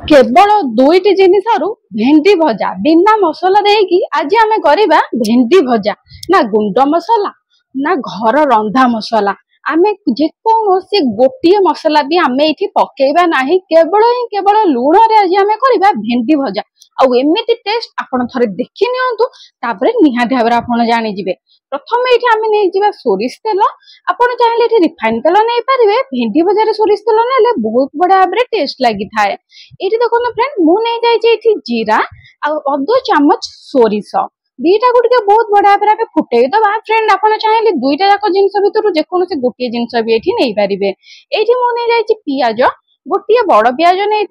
केवल दुईटी जिनिसरू भेंडी भजा बिना मसला देकी आज आम करवा भेंडी भजा ना गुंड मसला ना घर रंधा मसला आम जेकोसी गोटे मसला भी आम ये पकेबा ना केवल लुण रे आज आम करवा भेंडी भजा आमती टेस्ट आपड़ थे देखी निपर निहाती भाव आप जानीजे। प्रथम ये आम नहीं सोरिष तेल आपड़ चाहिए रिफाइन तेल नहीं पारे भेंडी भजार सोरिष तेल ना बहुत बढ़िया भाव में टेस्ट लगी था। ये देखो फ्रेंड मुझे जीरा अध चामच सोरिष दीटा गुड़ बहुत बढ़िया भाव में फुटे दबा फ्रेंड आप चाहिए दुईटा जाक जिनस भर जेकोसी गोटे जिनस भी ये नहीं पारे। ये मुझे पियाज गोटे बड़ पियाज नहीं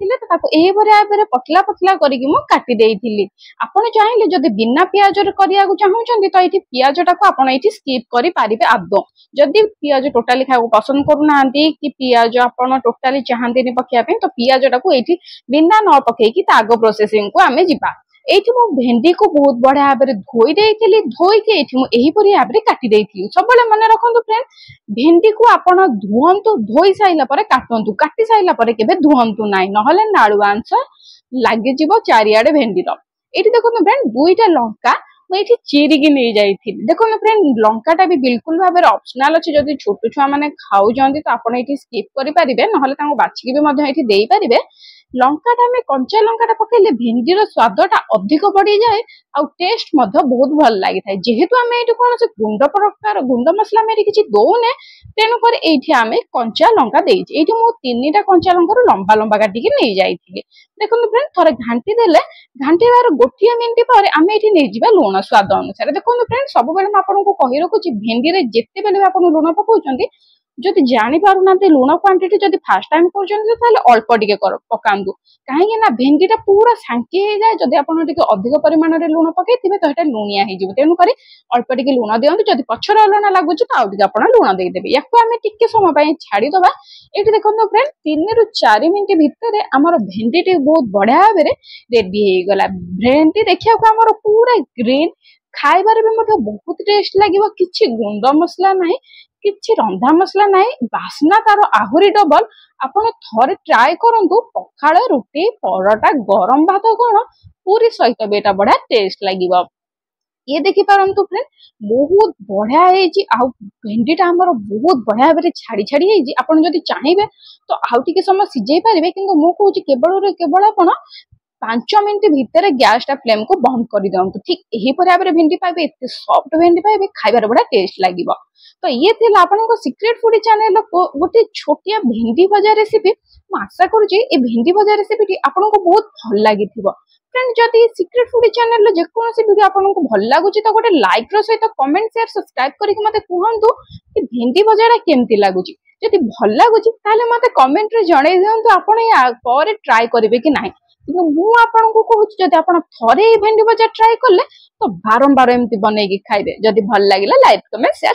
पतला पतला करके आपड़ चाहिए जदि बिना पियाज करने चाहते तो ये पियाज टाक स्किप कर पारे आदौ जदि पियाज टोटाली खाया पसंद करूना कि पियाज आप टोटाली चाहते पकाइबा तो पियाज टाक ये बिना न पकईकि आग प्रोसेसिंग को आम जा ये भेंडी को बहुत बढ़िया भाव में धोई धोईकी यहीपरी भाव में काटी सब मन रखु फ्रेंड भेंडी को आपण धुअंतु धोई साइला परे काटंतु काटी साइला परे केबे धुअंतु नाही नहले नाळुआ अंश लागि जिवो चारियाडे भेंडीर। एठी देखो फ्रेंड दुईटा लंका मुझे चिरिकी नहीं जाइए देखो फ्रेंड लंकाटा भी बिल्कुल भाव में ऑप्शनल अच्छे जब छोट छुआ मैंने खाऊ तो आपड़ ये स्किप करेंगे ना बाछिकी भी पारे। लंकाटा में कंचा लंकाटा पकड़े भेंडीर स्वादटा अधिक बढ़ी जाए और टेस्ट बहुत भल लगी था जेहेतु आम ये कौन से गुंड प्रकार गुंड मसला मेरे किसी दौने तेणुक ये आम कंचा लंका देती ये तीन टा कंचा लंकार लंबा लंबा काटिकी नहीं जाइए। देखो फ्रेंड थोड़े घाटी देले घाटीबार गोटे मिनिट पर आम ये नहीं लुण स्वाद अनुसार। देखो फ्रेंड सब आपको कही रखुच्छी भेंडी में जिते बेले आप लुण पकाउछंती जदि जानी पारुना लुण क्वांटिटी जदि फास्ट टाइम कर अल्प टिके पकांदु कहीं ना भेंडीटा पूरा सांकी हो जाए जदि आप अधिक परिमाण में लुण पकई तो ये लुणिया हो तेणुक अल्प टिके लुण दिंतु जदि पछर अलना लगुच तो आप लुण देदेवे या आम टिके समय छाड़ीदबा। ये देखो फ्रेंड 3 ରୁ 4 मिनिट भितर आमर भेंडी बहुत बढ़िया भाव में रेडी हो गला। भेंडी देखा आमर पूरा ग्रीन खाइबार भी बहुत टेस्ट लगे किसी गुंड मसला ना किसी रंधा मसला ना बास्ना तार आहुरी डबल आपड़ थे ट्राए करूँ पखाड़ रुटी परोटा गरम भात कौन पूरी सहित भी बढ़िया टेस्ट लगे। ये देखी पारंतु फ्रेंड बहुत बढ़िया है भेंडीटा आमर बहुत बढ़िया भाव में छाड़ी छाड़ी है आपड़ जदि चाहिए तो आउ टिके समय सिझे पारे किंतु मु कहूँ केवल आप 5 मिनिट भितर गैस टा फ्लेम को बंद कर दिंतु ठीक यही भाव में भेंडी पाइबे एत सॉफ्ट भेंडी पाइबे खाइबार बढ़िया टेस्ट लगे। तो ये थिला आपनको सीक्रेट फूडी चैनल गोटे छोटिया भेंडी भजा रेसिपी आशा करुँची ए भेंडी भजा रेसिपी आपको बहुत भल लगी फ्रेंड जदि सीक्रेट फूडी चैनल जेकोसी वीडियो आपको भल लगुच तो गोटे लाइक सहित कमेंट शेयर सब्सक्राइब करके मते कहंतु कि भेंडी भजाटा केमती लगुच जदि भल लगुच ताले मते कमेंट रे जणाई दियंतु आपण या पर ट्राई करिवे कि नाही किंतु मु आपनको कहूँ जदि आपण थरे भेंडी भजा ट्राई कले तो बारंबार एमती बनैकी खाइबे जदि भल लागिला लाइक कमेंट शेयर